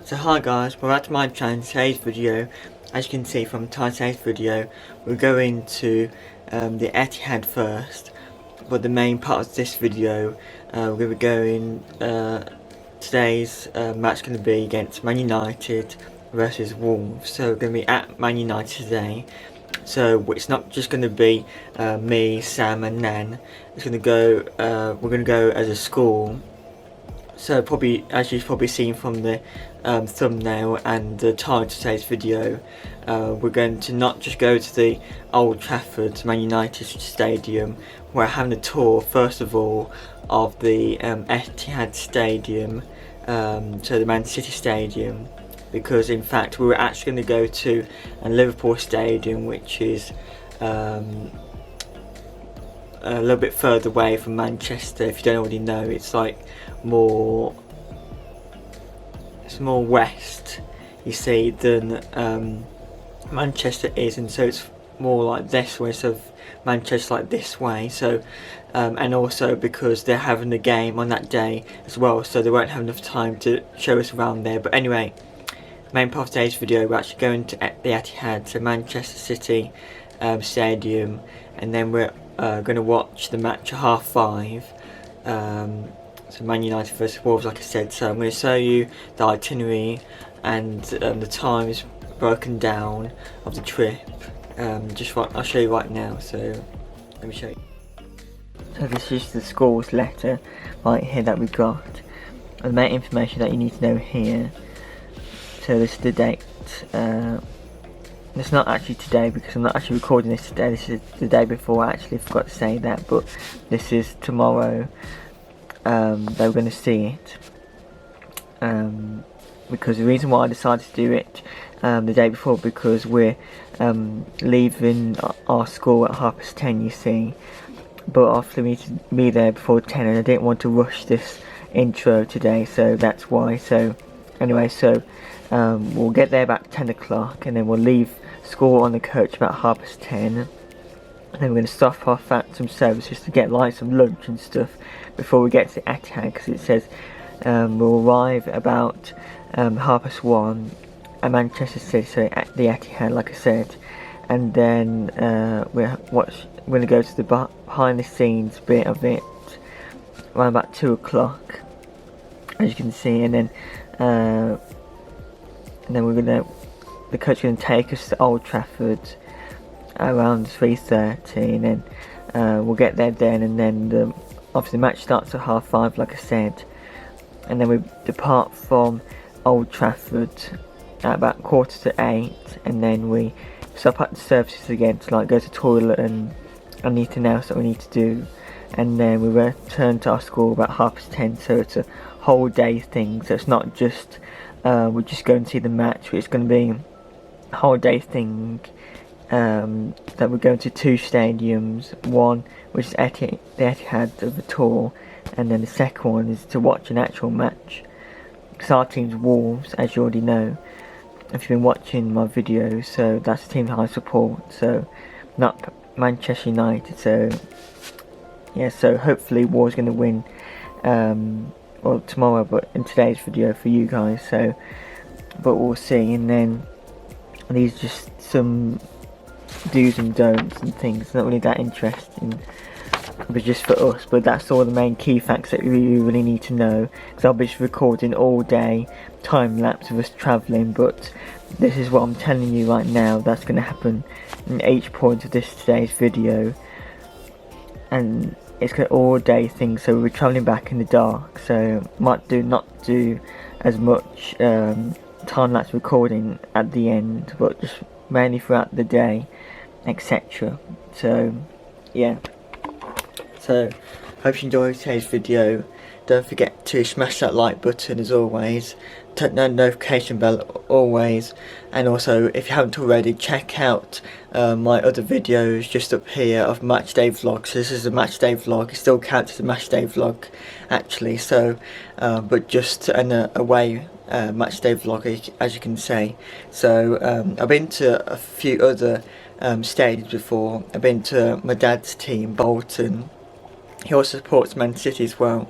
So hi guys, we're at my channel. Today's video, as you can see from today's video, we're going to the Etihad first. But the main part of this video, we're going to be going, today's match going to be against Man United versus Wolves. So we're going to be at Man United today. So it's not just going to be me, Sam and Nan. It's going to go, we're going to go as a school. So probably, as you've probably seen from the thumbnail and the title of today's video, we're going to not just go to the Old Trafford, Man United Stadium. We're having a tour, first of all, of the Etihad Stadium, so the Man City Stadium, because in fact we were actually going to go to a Liverpool Stadium, which is a little bit further away from Manchester. If you don't already know, it's like more west, you see, than Manchester is, and so it's more like this way, so Manchester like this way. So and also because they're having a game on that day as well, so they won't have enough time to show us around there. But anyway, main part of today's video, we're actually going to the Etihad, so Manchester City Stadium, and then we're going to watch the match at 5:30. So Man United versus Wolves, like I said. So I'm going to show you the itinerary and the times broken down of the trip. I'll show you right now. So let me show you. So this is the school's letter right here that we got. And the main information that you need to know here. So this is the date. It's not actually today because I'm not actually recording this today. This is the day before. I actually forgot to say that, but this is tomorrow. They were going to see it, because the reason why I decided to do it the day before, because we're leaving our school at 10:30, you see, but after me to be there before 10, and I didn't want to rush this intro today, so that's why. So anyway, so we'll get there about 10 o'clock, and then we'll leave school on the coach about 10:30. And then we're going to stop off at some services to get like some lunch and stuff before we get to Etihad, because it says we'll arrive about 1:30 at Manchester City, so at the Etihad, like I said. And then we're going to go to the behind the scenes bit of it around about 2 o'clock, as you can see. And then the coach is going to take us to Old Trafford around 3:30, and then we'll get there then, and then obviously the match starts at 5:30, like I said, and then we depart from Old Trafford at about 7:45, and then we stop at the services again to like go to the toilet and anything else that we need to do, and then we return to our school about 10:30. So it's a whole day thing, so it's not just we're just going to see the match, it's going to be a whole day thing. That we're going to 2 stadiums, one which is the Etihad of the tour, and then the second one is to watch an actual match. Because our team's Wolves, as you already know if you've been watching my videos, so that's the team that I support, so not Manchester United. So yeah, so hopefully Wolves going to win well tomorrow, but in today's video for you guys, so but we'll see. And then these are just some do's and don'ts and things, not really that interesting, but just for us. But that's all the main key facts that you really need to know, because I'll be just recording all day time lapse of us travelling. But this is what I'm telling you right now, that's going to happen in each point of today's video, and it's an all day thing. So we're travelling back in the dark, so might not do as much time lapse recording at the end, but just mainly throughout the day, etc. So yeah, so hope you enjoyed today's video. Don't forget to smash that like button as always, turn the notification bell always, and also if you haven't already, check out my other videos just up here of match day vlogs. So this is a match day vlog, it still counts as a match day vlog actually, so but just an away match day vlog, as you can say. So I've been to a few other stadiums before. I've been to my dad's team, Bolton. He also supports Man City as well.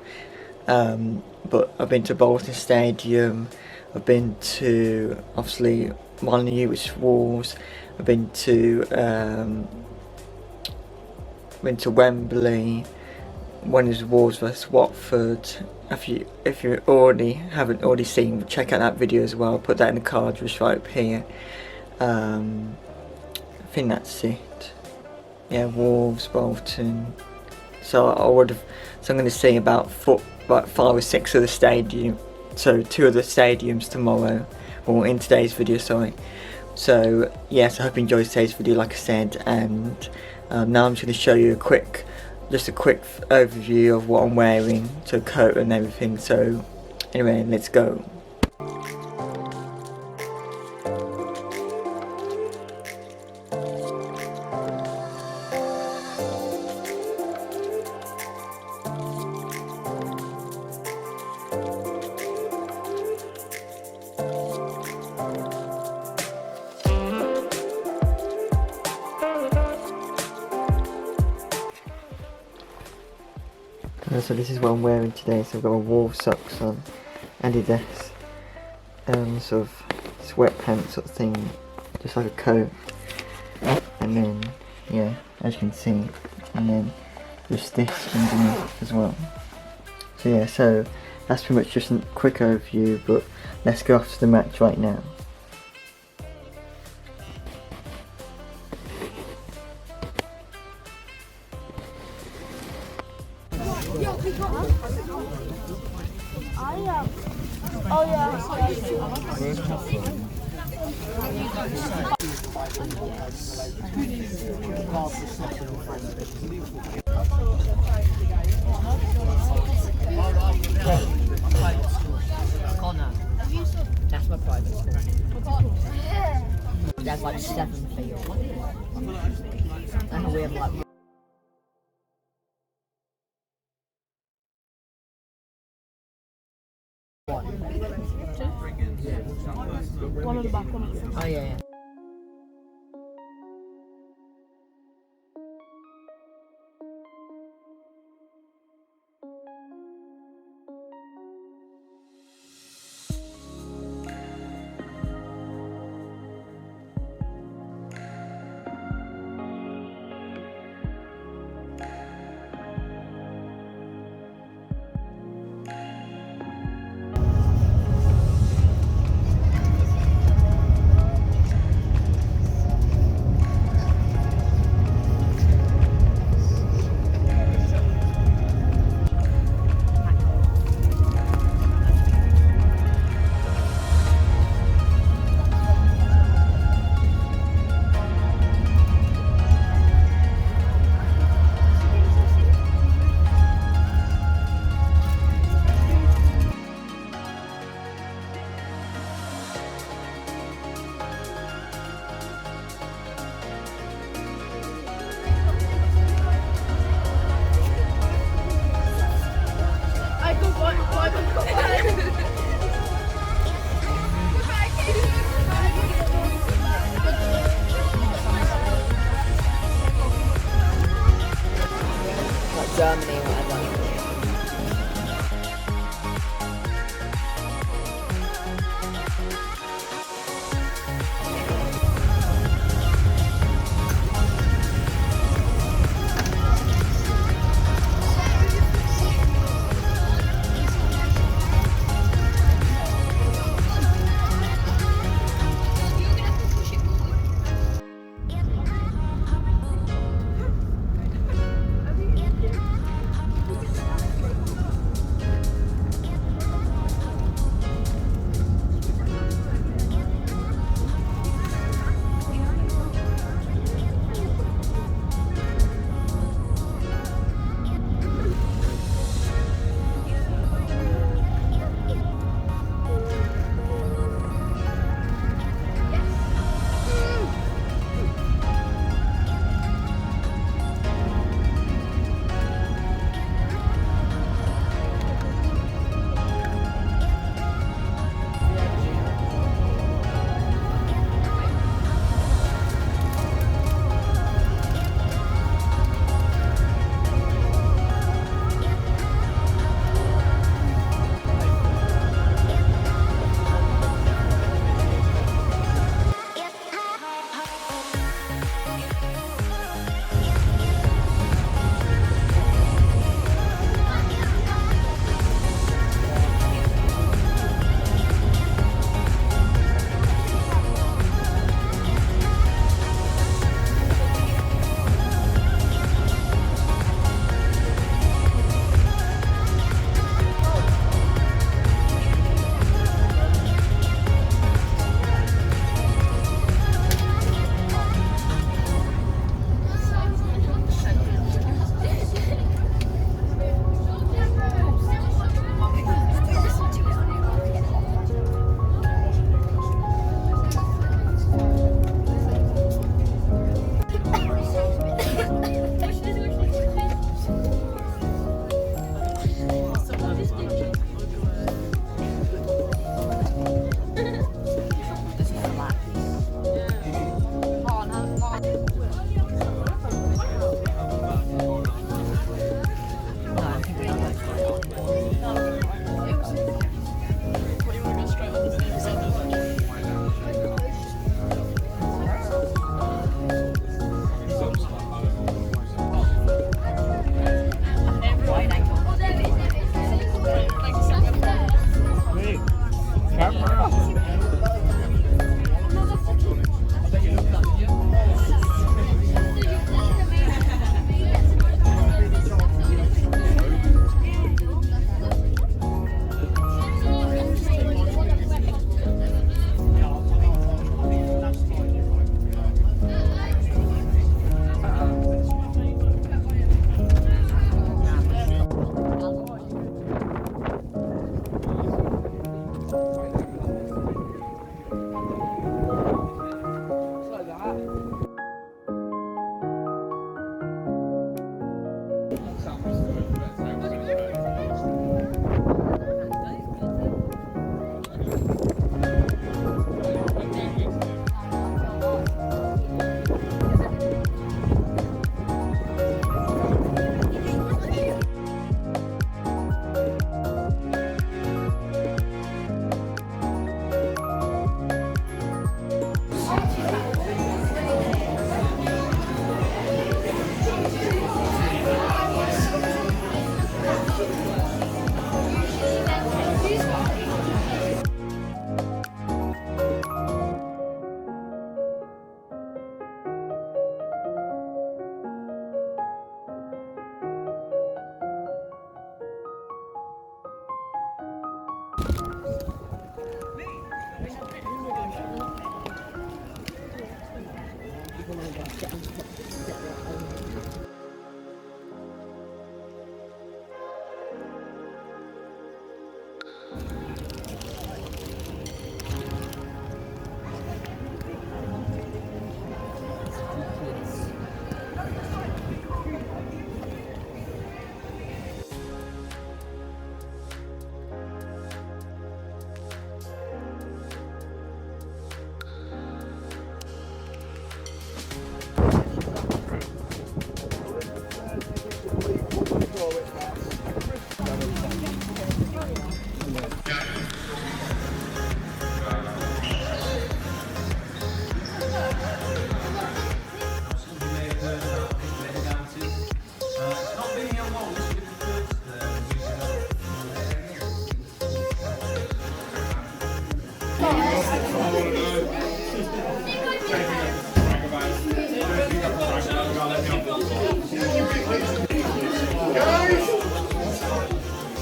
But I've been to Bolton Stadium, I've been to obviously Molyneux, which is Wolves, I've been to Wembley, one is Wolves vs Watford. If you haven't already seen, check out that video as well. I'll put that in the card just right up here. I think that's it. Yeah, Wolves, Bolton. So I'm going to see about 5 or 6 of the stadium. So 2 of the stadiums tomorrow, or in today's video, sorry. So yes, I hope you enjoyed today's video, like I said, and now I'm just going to show you a quick overview of what I'm wearing, so coat and everything. So anyway, let's go. So this is what I'm wearing today. So I've got my Wolves socks on, Adidas, sort of sweatpants sort of thing, just like a coat, and then yeah, as you can see, and then just this underneath as well. So yeah, so that's pretty much just a quick overview, but let's go off to the match right now. Oh yeah. Connor. That's my private school. There's like 7 fields. And we have like One on the back, one on the front. oh yeah.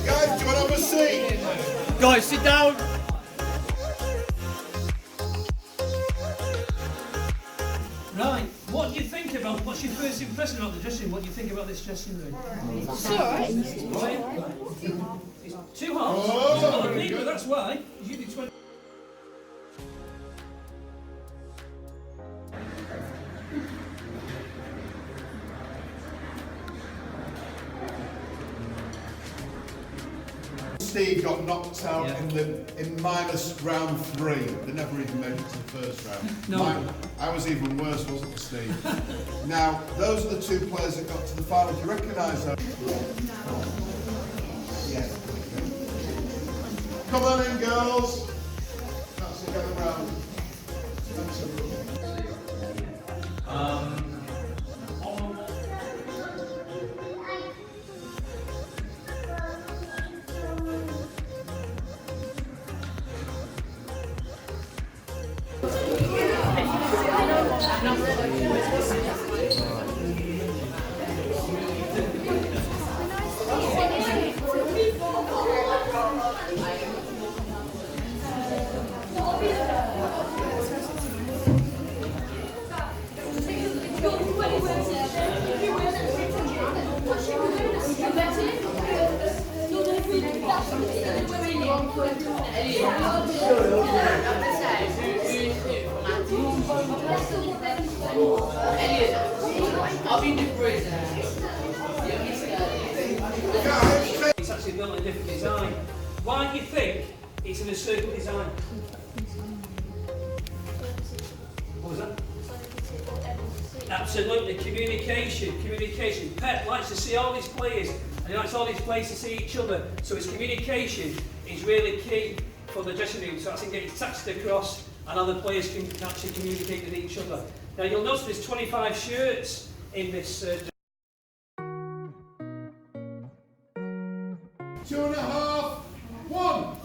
Guys, do you want to have a seat? Guys, sit down. Right, what do you think about, what's your first impression about the dressing room? What do you think about this dressing room? It's alright. It's too hot. There's a lot of people, that's why. You do 20. Steve got knocked out in minus round 3. They never even made it to the first round. No. I was even worse, wasn't I, Steve? Now, those are the 2 players that got to the final. Do you recognise them? Yes. Come on in, girls. That's the other round. It's actually built in a different design. Why do you think it's in a circle design? What was that? Absolutely, communication. Pep likes to see all these players, and he likes all these players to see each other. So his communication is really key for the dressing room. So I think getting taxed across, and other players can actually communicate with each other. Now you'll notice there's 25 shirts in this. 2.5, 1.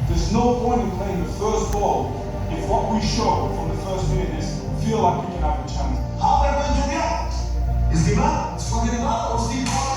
There's no point in playing the first ball if what we show from the first minute is feel like we can have a chance. How are we going to react? Is the ball? It's fucking the ball or is the ball?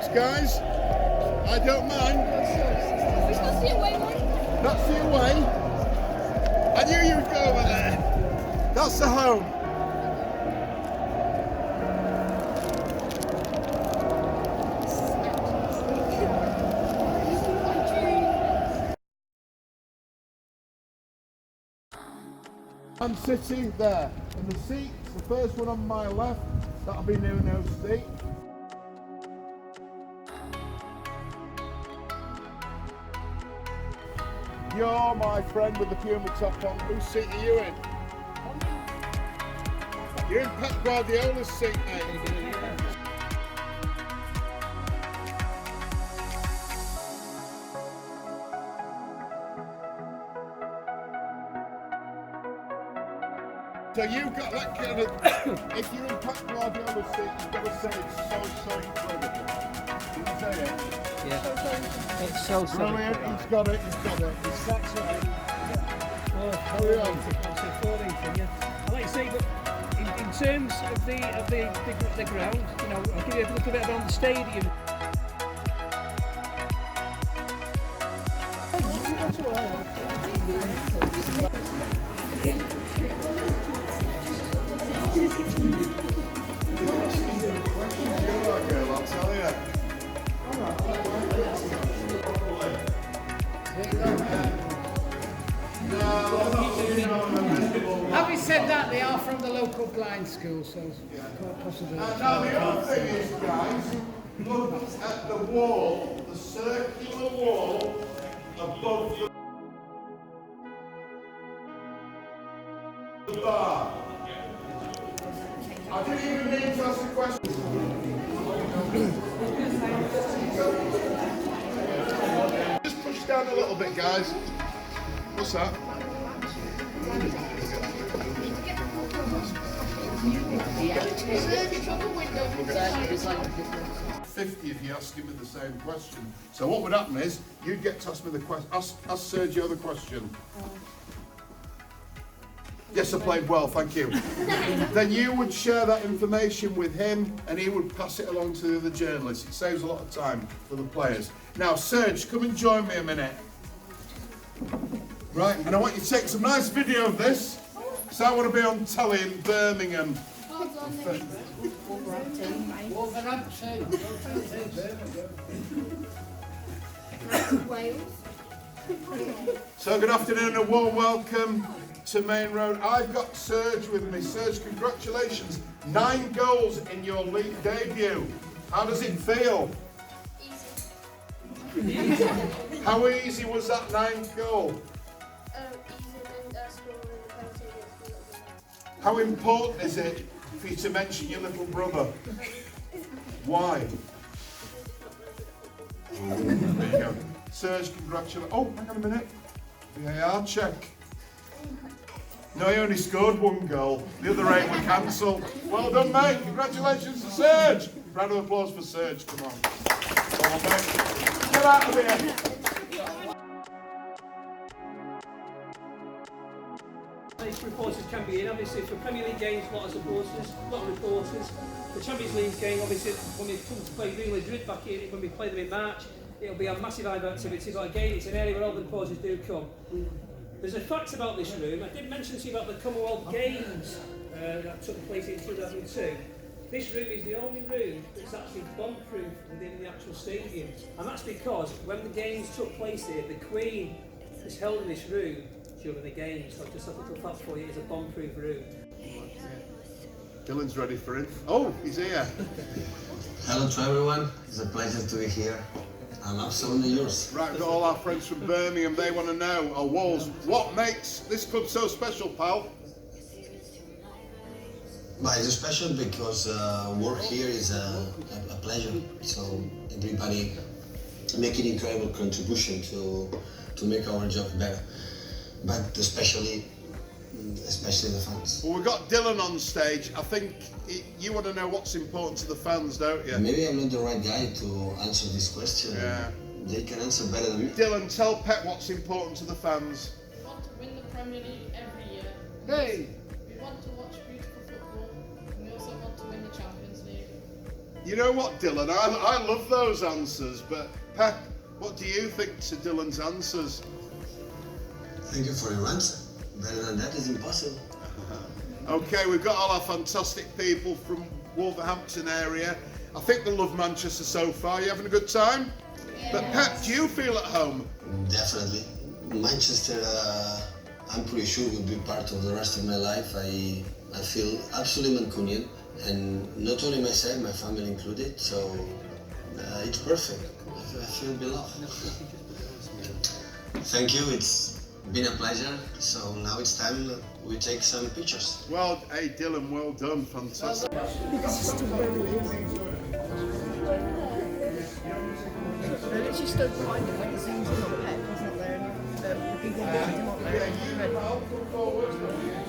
seats, guys. I don't mind. Which one's the away one? That's the away. I knew you would go over there. That's the home. Man City there. In the seats, the first one on my left, that'll be Nuno's seat. You're my friend with the Puma top on. Whose seat are you in? You're in Pep Guardiola's seat, mate. So you've got that kind of, if you're in Pep Guardiola's seat, you've got to say it's so incredible. Did you say it? Yeah. It's so Brilliant, he's got it, he's got it. It's actually, Carry on. I like to say, but in terms of the ground, you know, I'll give you a little bit around the stadium. I'll tell you. Having said that, they are from the local blind school, so it's quite possible. Now the other thing is, guys, look at the wall, the circular wall above the bar. I didn't even need to ask the question. Just push down a little bit, guys. What's that? 50 if you ask him the same question. So what would happen is, you'd get to ask me the question, ask Sergio the question. Yes, I played well, thank you. Then you would share that information with him and he would pass it along to the other journalists. It saves a lot of time for the players. Now, Serge, come and join me a minute. Right, and I want you to take some nice video of this. So I want to be on telly in Birmingham. So good afternoon and a warm welcome to Main Road. I've got Serge with me. Serge, congratulations. 9 goals in your league debut. How does it feel? Easy. How easy was that 9th goal? How important is it for you to mention your little brother? Why? There you go. Serge, congratulations. Oh, hang on a minute. VAR check. No, he only scored 1 goal. The other 8 were cancelled. Well done, mate. Congratulations to Serge. Round of applause for Serge. Come on. Come on, mate. Get out of here. Reporters can be in, obviously for Premier League games, a lot of supporters, a lot of reporters. The Champions League game, obviously when we come to play Real Madrid back in, when we play them in March, it'll be a massive live activity, but again it's an area where all the reporters do come. There's a fact about this room. I did mention to you about the Commonwealth Games that took place in 2002. This room is the only room that's actually bomb-proof within the actual stadium, and that's because when the games took place here, the Queen is held in this room during the games. So just a little fact for you, it's a bomb-proof room. Dylan's ready for it. Oh, he's here. Hello to everyone. It's a pleasure to be here. I'm absolutely yours. Right, we've got all our friends from Birmingham. They want to know, our Wolves, what makes this club so special, pal? But it's special because work here is a pleasure. So everybody making incredible contribution to make our job better. But especially the fans. Well, we've got Dylan on stage. I think you want to know what's important to the fans, don't you? Maybe I'm not the right guy to answer this question. Yeah. They can answer better than me. Dylan, tell Pep what's important to the fans. We want to win the Premier League every year. Hey! We want to watch beautiful football. And we also want to win the Champions League. You know what, Dylan? I love those answers, but Pep, what do you think to Dylan's answers? Thank you for your answer. Better than that is impossible. Okay, we've got all our fantastic people from Wolverhampton area. I think they love Manchester so far. You having a good time? Yes. But Pep, do you feel at home? Definitely. Manchester, I'm pretty sure will be part of the rest of my life. I feel absolutely Mancunian, and not only myself, my family included, so it's perfect. I feel beloved. Thank you, it's been a pleasure. So now it's time we take some pictures. Well, hey Dylan, well done, fantastic. She stood behind him when the scenes in on Pep wasn't there, and the people behind him aren't there.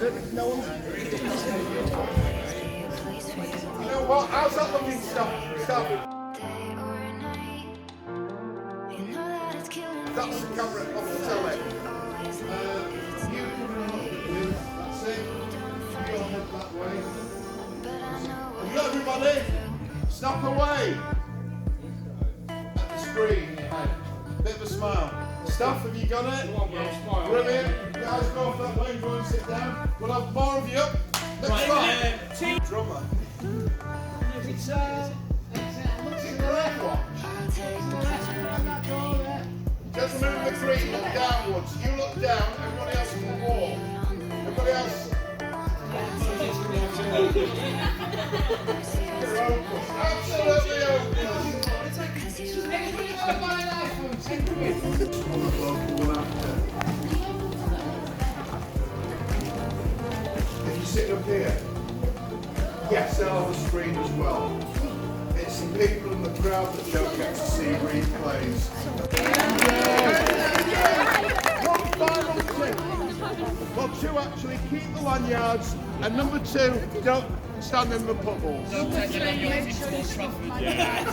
Look, no one's. You know what? How's that looking, stuff? That's the camera off the telly. You can run up with you. That's it. You go ahead that way. Have you got everybody? Snap away. Screen. Bit of a smile. Staff, have you got it? Brilliant. Guys, go off that way. Go and sit down. We'll have more of you. Next one. Drummer. It's a red watch. Gentlemen in the green, look downwards. You look down. Everybody else can walk. Everybody else. You're open. Absolutely open. If you sit up here, yes, they're on the screen as well. It's the people in the crowd that don't get to see replays. One final tip. Well, two actually, keep the lanyards, and number two, don't stand in the puddles. Don't take the lanyards into Trafford. Yeah.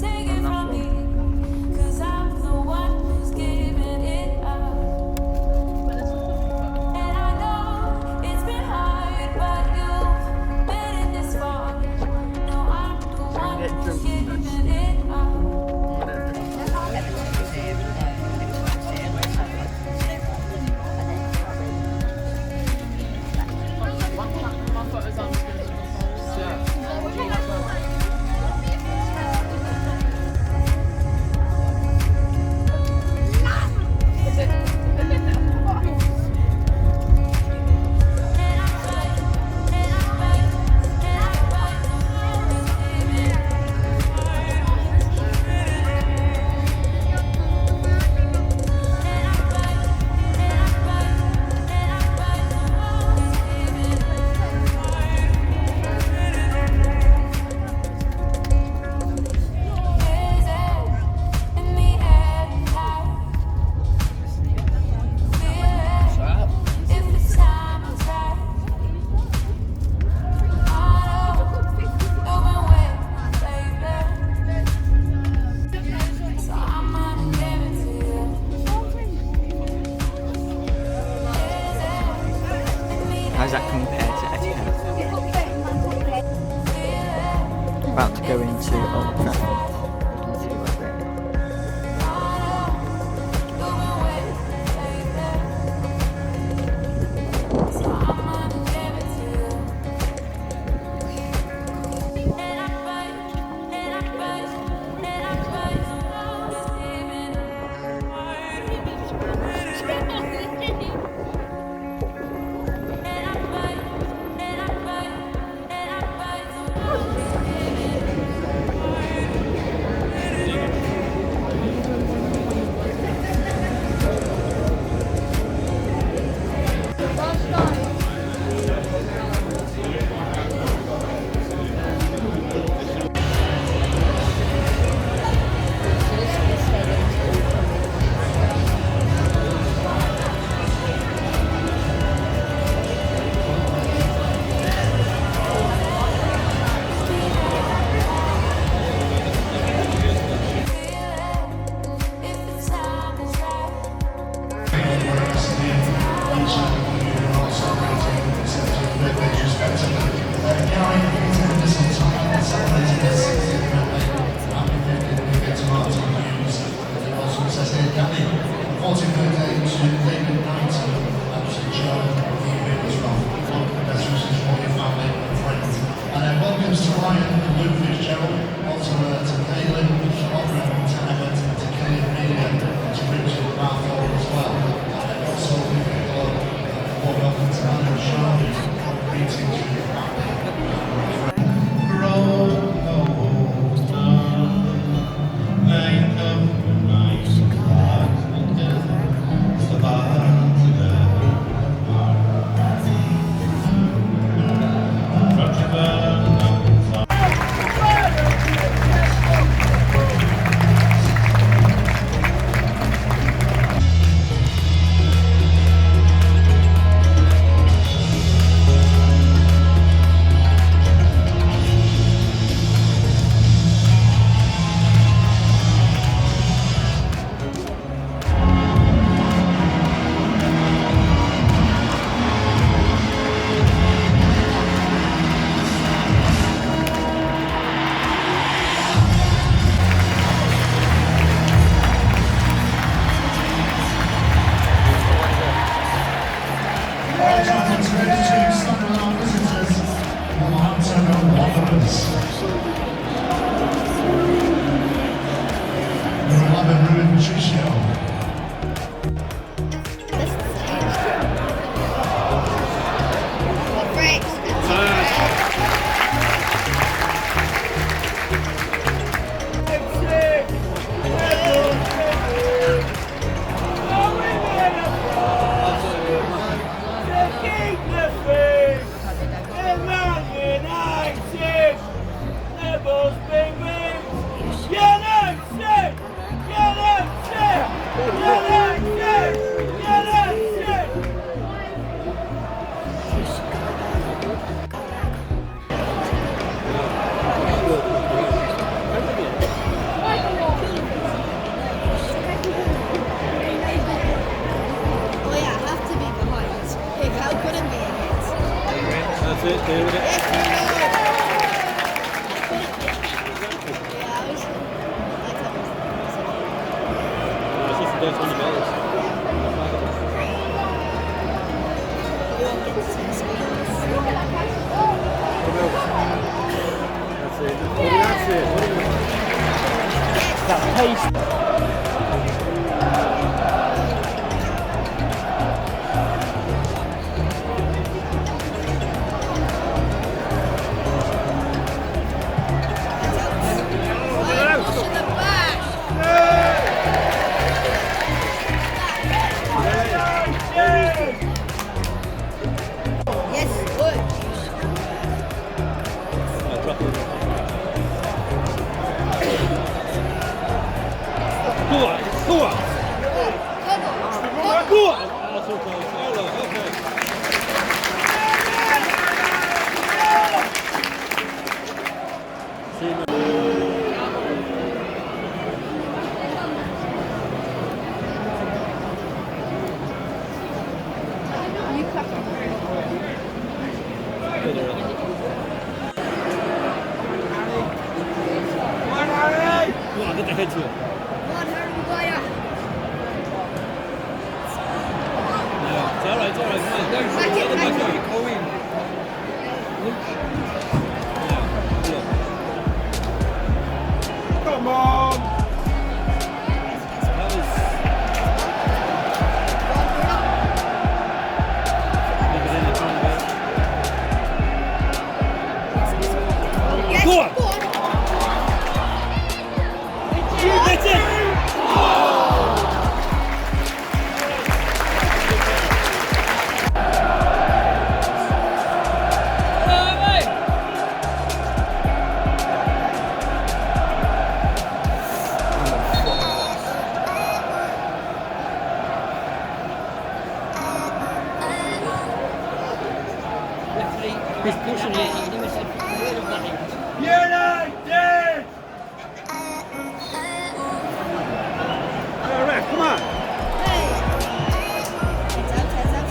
Take it from me, 'cause I'm the one who's giving it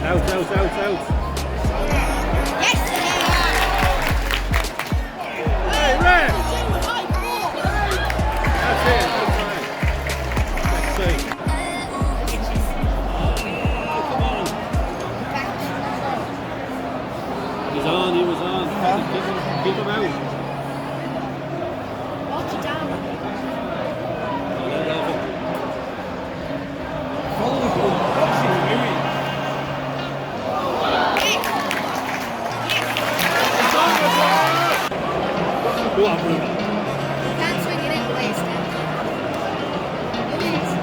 Out. out. Yes! Hey, Red! That's it, that's right. Let's see. Oh, come on. He was on. Keep him out. Watch it down. Follow the ball. What's he doing? Go on, Bruno. Can't swing it in, please. Louise.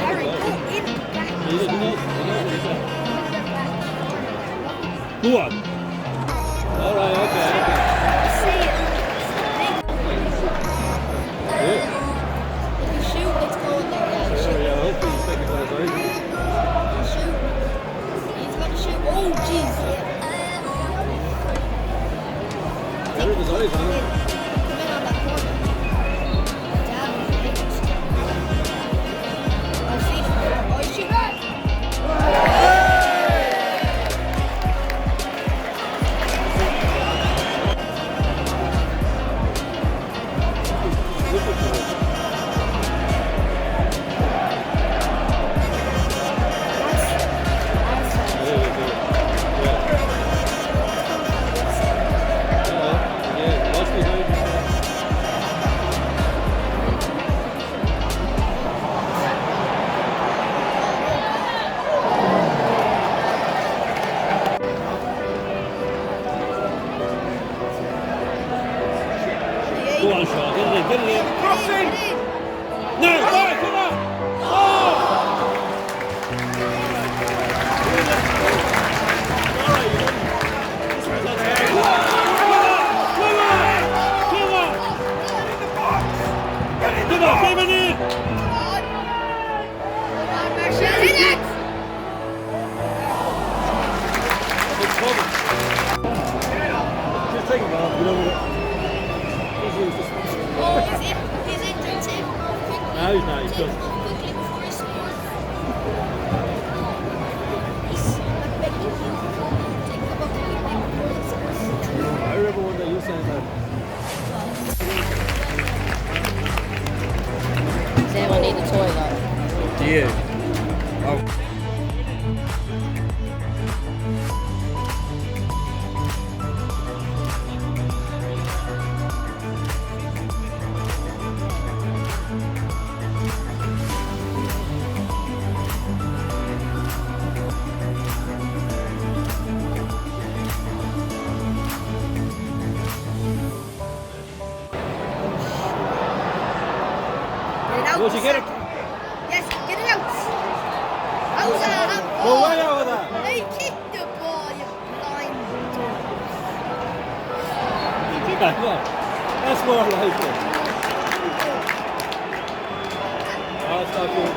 Harry, go in back. Go on. All right, okay. See it. Yeah. If you shoot, it's going there. Yeah, hopefully he's taking those out. Shoot. He's got to shoot. Oh, jeez. Better his eyes on him. Come in on that corner. Down. Oh, see. Oh, shoot. Go on, Shaw. Get it in. Crossing! No! No! Come on! Oh! Come on, give it in! Hit it! It's coming. Just take it off. You know what? Oh, he's injured too. No, he's not. He's good. Quickly before he scores. Take the bucket before he scores. I remember one day you saying that. Does anyone need a toilet? Do you? Oh. Would you get it? Yes, get it out. How's that? Go way over there. They kicked the ball, you blind dog. That's more like it. Oh, that's not good.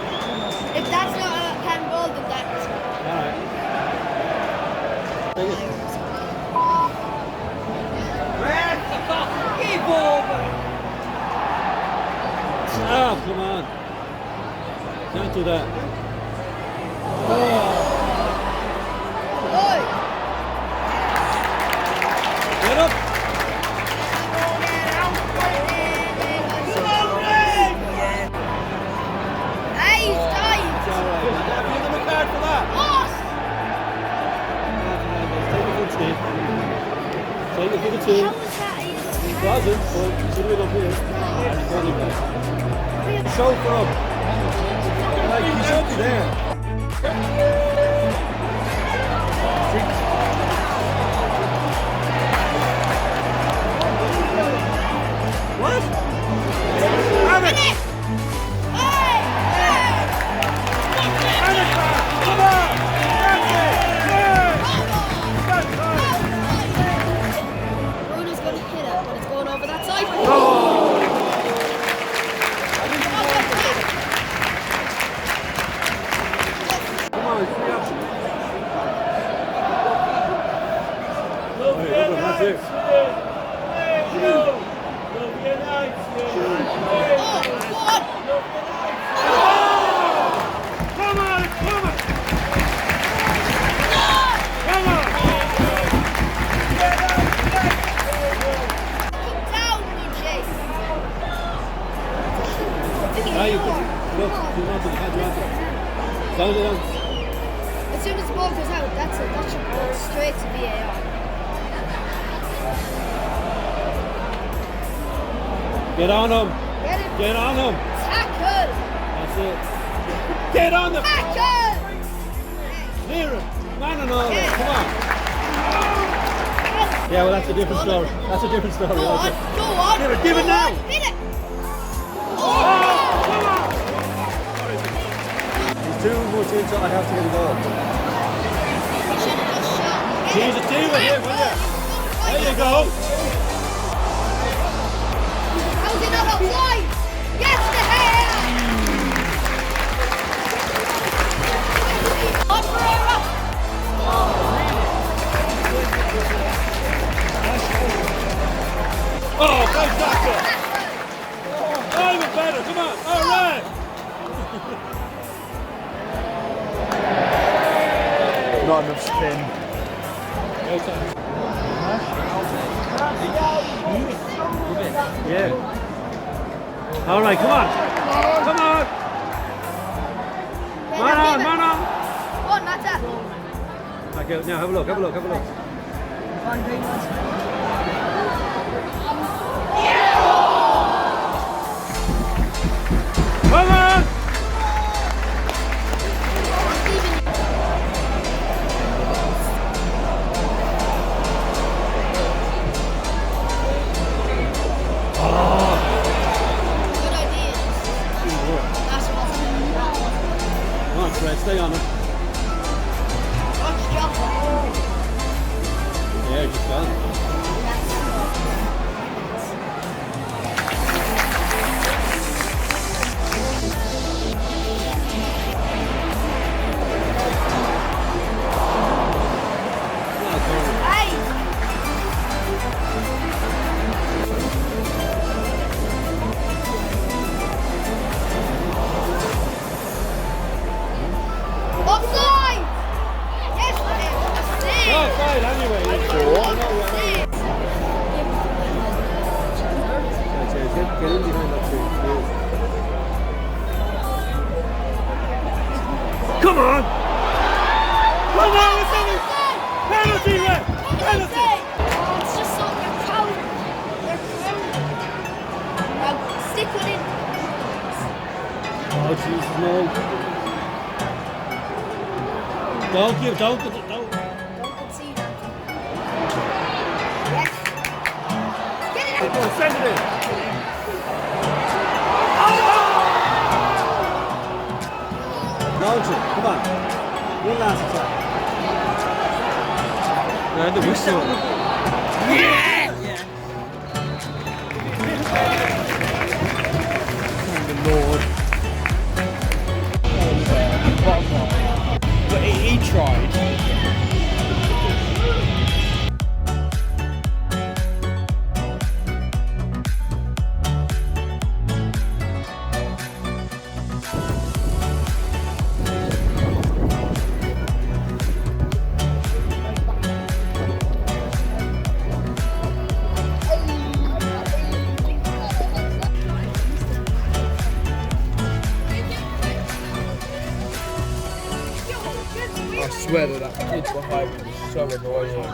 If that's not a handball, then that's. Alright. Take it. Keep over. Oh, come on. Can't do that. Oi. Get up. Hey, he's tight. It's alright. Have you given him a card for that? Boss. Take it for the team. Take it for the team. How was that? He wasn't, but he should have been up here. And he's only back. Show for him. Like, he should be there. What? Have it! Hey! Have it, man! Come on! That's it! Yeah! That's right! Bruno's going to hit it, but it's going over that side. Oh! Come on, free option. Hey, that's it. Oh! Ah, you put look, you want it, you can't do it. As long as they don't. As soon as the ball goes out, that's it. That should go straight to VAR. Get on him. Get him. Get on him. Tackle. That's it. Get on the. Tackle. Near him. Man and all that. Come on. Yeah, well, that's a different story. That's a different story. Go on. Go on. Give it now. Hit it. He's too much into I have to get involved. You should have just shot. He's a team with him, will you? There you go. How's it not offside? Yes, the hair. On Pereira. Oh, great tackle. Oh, even better. Come on. All right. Not enough spin. Yeah. All right, come on. Come on. Man on. Go on, Mata. Okay, now have a look. Come on. Good idea. That's awesome. Come on, Fred, stay on him. Watch jump. Yeah, just gone. Offside! Yes, Offside anyway. Get in behind that tree. Come on! Come on, it's in it! Penalty, Red! Penalty! It's just so they're proud. Now, stick with it. Oh, Jesus, no. Don't. Don't concede. Yes. Get it out. Go, send it in. Launch it, come on. One last attack. And the whistle. Thank the Lord. But he tried. I swear that kid behind me was so annoying.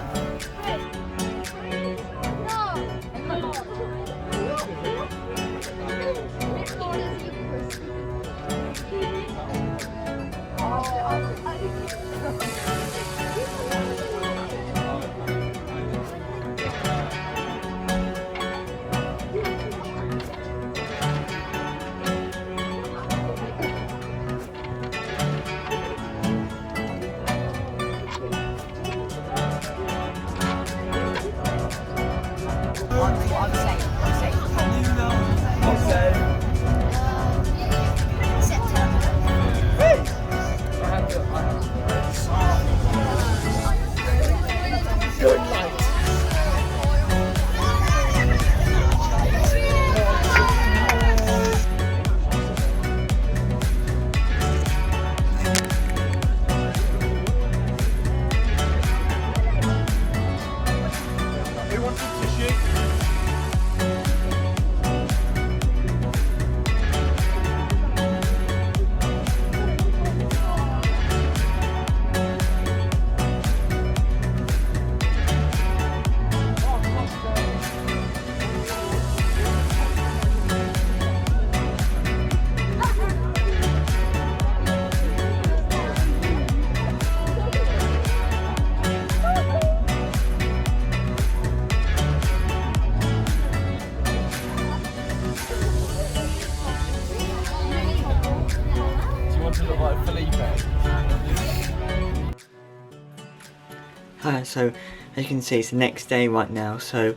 So as you can see, it's the next day right now. So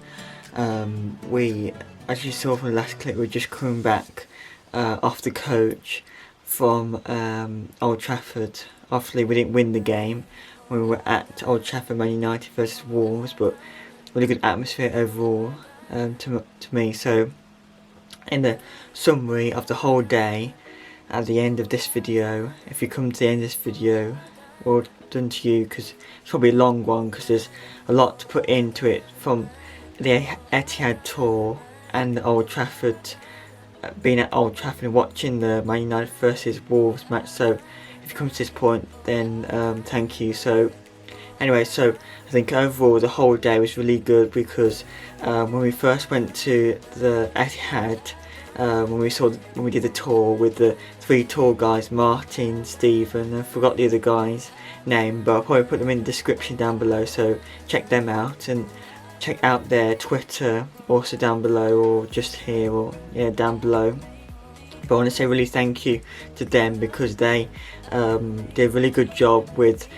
we, as you saw from the last clip, we're just coming back off the coach from Old Trafford. Obviously we didn't win the game. We were at Old Trafford, Man United versus Wolves, but really good atmosphere overall to me. So in the summary of the whole day, at the end of this video, if you come to the end of this video, well done to you, because it's probably a long one because there's a lot to put into it, from the Etihad tour and the Old Trafford, being at Old Trafford and watching the Man United versus Wolves match. So if you come to this point, then thank you. So anyway, so I think overall the whole day was really good, because when we first went to the Etihad, when we did the tour with the 3 tour guys, Martin, Stephen, I forgot the other guy's name, but I'll probably put them in the description down below, so check them out, and check out their Twitter also down below, or just here, or yeah, down below. But I want to say really thank you to them, because they did a really good job with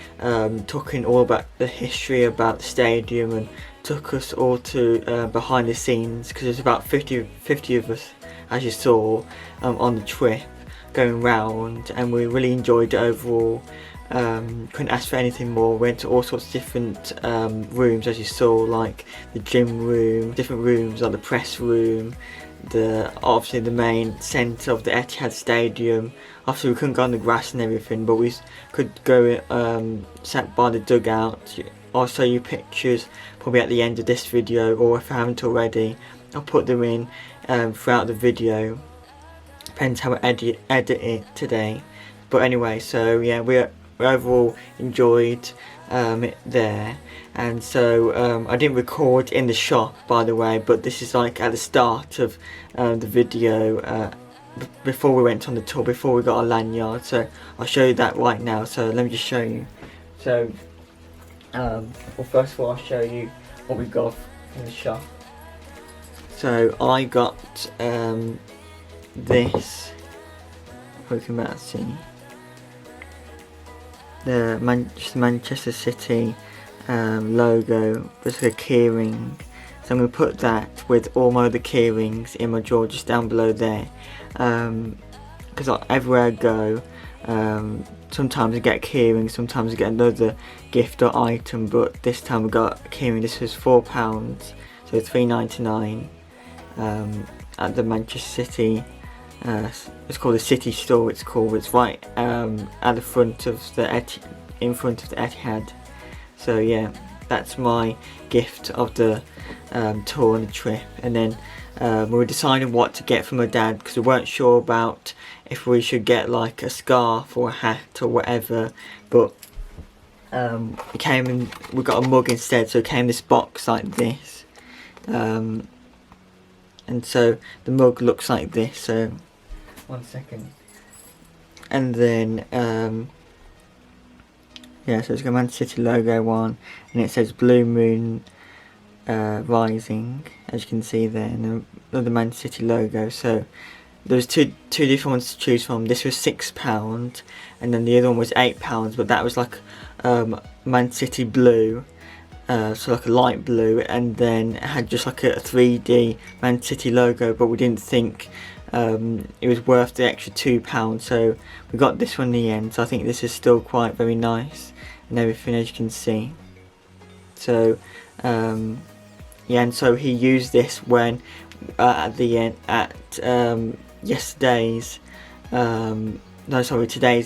talking all about the history about the stadium, and took us all to behind the scenes, because there's about 50 of us, as you saw, on the trip going round, and we really enjoyed it overall. Couldn't ask for anything more. Went to all sorts of different rooms, as you saw, like the gym room, different rooms, like the press room, obviously the main centre of the Etihad Stadium. Obviously we couldn't go on the grass and everything, but we could go sat by the dugout. I'll show you pictures probably at the end of this video, or if I haven't already, I'll put them in throughout the video. Depends how I edit it today. But anyway, so yeah, we overall enjoyed it there. And so I didn't record in the shop, by the way, but this is like at the start of the video, before we went on the tour, before we got our lanyard. So I'll show you that right now. So let me just show you. So well, first of all, I'll show you what we got in the shop. So I got this, we can about see, the Manchester City logo, just a keyring. So I'm going to put that with all my other keyrings in my drawer just down below there, because everywhere I go, sometimes I get a keyring, sometimes I get another gift or item, but this time we got a keyring. This was £4, so £3.99 at the Manchester City. It's called the City Store. It's right at the front of in front of the Etihad. So yeah, that's my gift of the tour and the trip. And then we were deciding what to get for my dad, because we weren't sure about if we should get like a scarf or a hat or whatever. But it came in, we got a mug instead, so it came in this box like this. And so the mug looks like this. So 1 second. And then yeah, so it's got Man City logo on, and it says Blue Moon Rising, as you can see there, and another Man City logo. So there was two different ones to choose from. This was £6, and then the other one was £8, but that was like Man City blue, so like a light blue, and then it had just like a 3D Man City logo, but we didn't think it was worth the extra £2, so we got this one in the end. So I think this is still quite very nice and everything, as you can see. So yeah, and so he used this when at the end at today's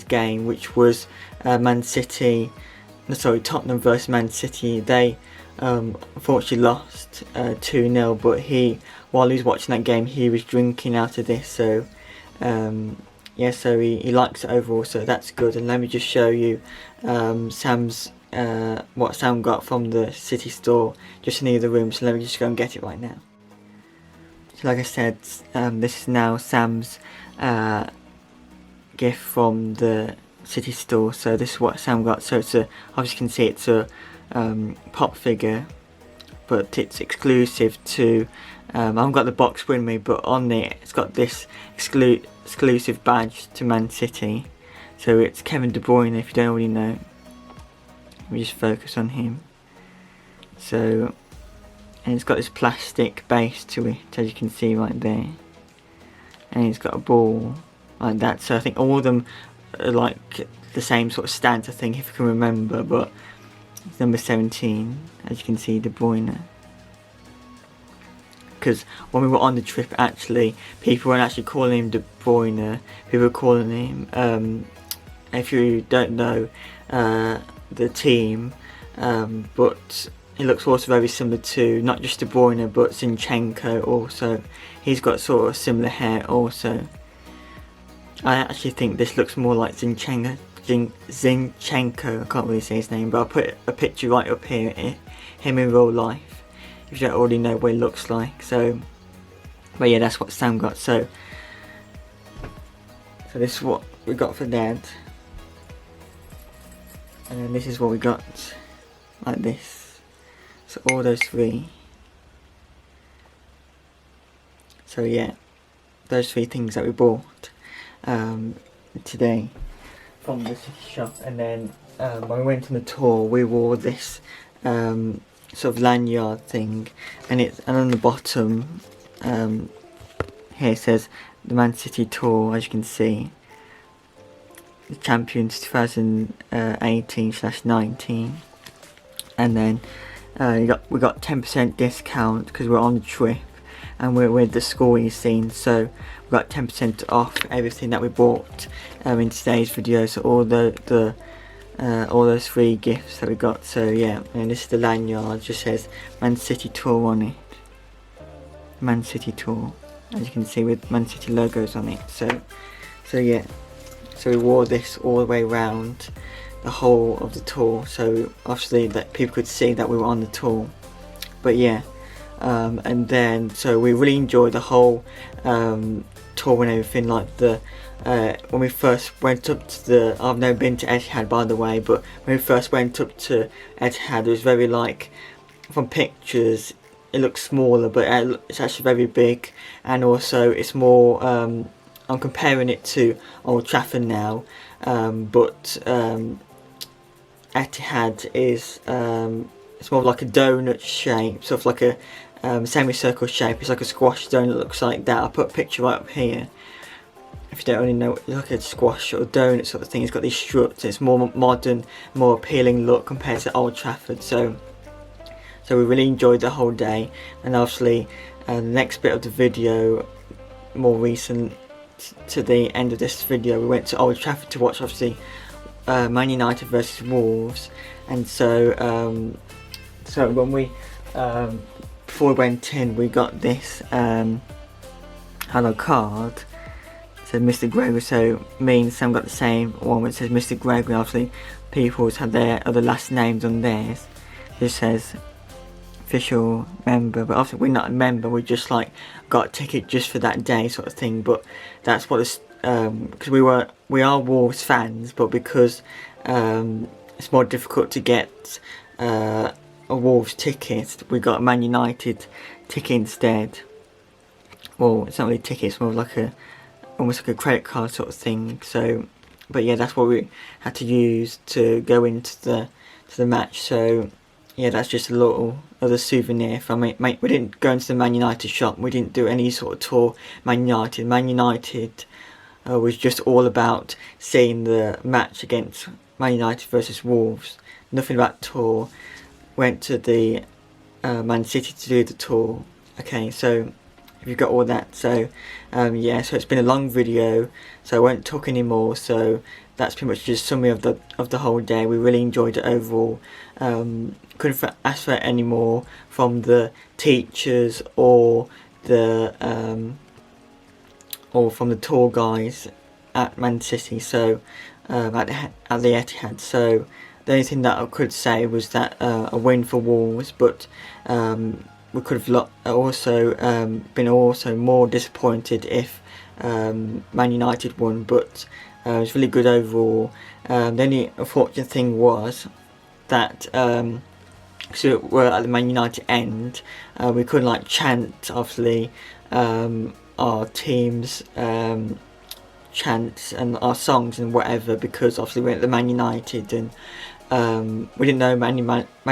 game, which was Tottenham versus Man City. They unfortunately lost 2-0, but while he was watching that game, he was drinking out of this. So yeah, so he likes it overall, so that's good. And let me just show you Sam's what Sam got from the City store just in the other room. So let me just go and get it right now. So like I said, this is now Sam's gift from the City store. So this is what Sam got. So it's obviously you can see it's a pop figure, but it's exclusive to I haven't got the box with me, but on it it's got this exclusive badge to Man City. So it's Kevin De Bruyne, if you don't already know. Let me just focus on him. So, and it's got this plastic base to it, as you can see right there, and it's got a ball like that. So I think all of them are like the same sort of stance, I think, if you can remember, but it's number 17, as you can see, De Bruyne. Because when we were on the trip, actually, people weren't actually calling him De Bruyne, people were calling him, if you don't know the team, but he looks also very similar to not just De Bruyne but Zinchenko also. He's got sort of similar hair also. I actually think this looks more like Zinchenko. I can't really say his name, but I'll put a picture right up here, him in real life, if you don't already know what he looks like. So, but yeah, that's what Sam got. So this is what we got for Dad, and then this is what we got, like this. So all those three. So yeah, those three things that we bought today from the city shop. And then when we went on the tour, we wore this sort of lanyard thing, and on the bottom here it says the Man City tour, as you can see, the Champions 2018/19, and then we got 10% discount because we're on the trip and we're with the school you've seen, so we got 10% off everything that we bought in today's video. So all all those free gifts that we got. So yeah, and this is the lanyard, just says Man City tour on it, Man City tour, as you can see, with Man City logos on it. So yeah, so we wore this all the way around the whole of the tour, so obviously that people could see that we were on the tour. But yeah, and then so we really enjoyed the whole tour and everything. Like when we first went up to the, I've never been to Etihad by the way, but when we first went up to Etihad, it was very, like, from pictures it looks smaller, but it's actually very big, and also it's more, I'm comparing it to Old Trafford now, but Etihad is it's more like a donut shape, sort of like a semicircle shape. It's like a squash donut, looks like that. I'll put a picture right up here if you don't already know. It's like a squash or donut sort of thing. It's got these struts. It's more modern, more appealing look compared to Old Trafford. So we really enjoyed the whole day. And obviously the next bit of the video, more recent to the end of this video, we went to Old Trafford to watch, obviously, Man United versus Wolves. And so when we before we went in, we got this hello card. It said Mr. Gregory, so me and Sam got the same one which says Mr. Gregory. Obviously people's had their other last names on theirs. It says official member, but obviously we're not a member, we just like got a ticket just for that day sort of thing. But that's what this, because we are Wolves fans, but because it's more difficult to get a Wolves ticket, we got a Man United ticket instead. Well, it's not really a ticket, it's more like almost like a credit card sort of thing. So, but yeah, that's what we had to use to go into the match. So yeah, that's just a little other souvenir from it. We didn't go into the Man United shop, we didn't do any sort of tour. Man United was just all about seeing the match against Man United versus Wolves. Nothing about tour. Went to the Man City to do the tour. Okay, so if you've got all that, so yeah, so it's been a long video, so I won't talk anymore. So that's pretty much just summary of the whole day. We really enjoyed it overall. Couldn't ask for it any more from the teachers or from the tour guys at Man City. So at the Etihad. So the only thing that I could say was that a win for Wolves, but we could have also been more disappointed if Man United won. But it was really good overall. The only unfortunate thing was that so we're at the Man United end, we couldn't like chant obviously our team's chants and our songs and whatever, because obviously we're at the Man United, and we didn't know Man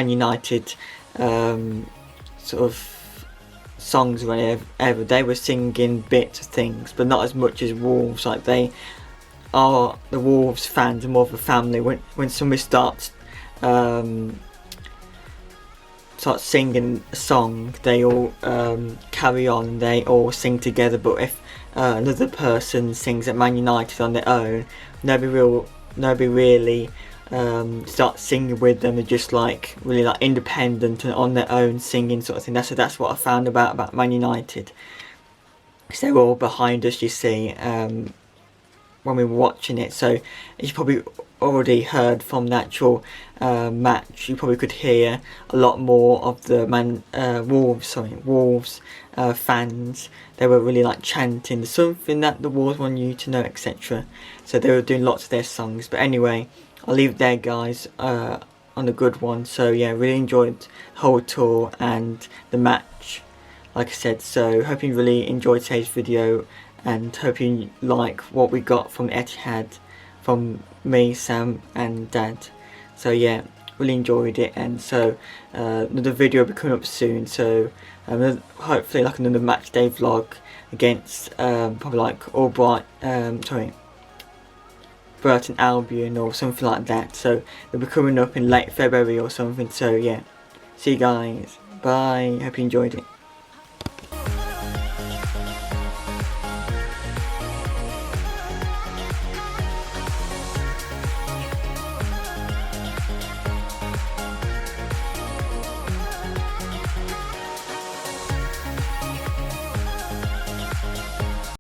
United sort of songs or whatever. They were singing bits of things, but not as much as Wolves. Like, they are, the Wolves fans are more of a family. When somebody starts singing a song, they all carry on, they all sing together. But if another person sings at Man United on their own, nobody really start singing with them. They're just like really like independent and on their own singing sort of thing. That's what I found about Man United, because they're all behind us, you see, when we were watching it. So as you probably already heard from the actual match, you probably could hear a lot more of the Wolves fans. They were really like chanting something that the Wolves want you to know, etc. So they were doing lots of their songs. But anyway, I'll leave it there, guys, on a good one. So yeah, really enjoyed the whole tour and the match, like I said. So hope you really enjoyed today's video, and hope you like what we got from Etihad, from me, Sam and Dad. So yeah, really enjoyed it. And so another video will be coming up soon. So hopefully like another match day vlog against probably like Burton Albion or something like that. So they'll be coming up in late February or something. So yeah, see you guys, bye, hope you enjoyed it.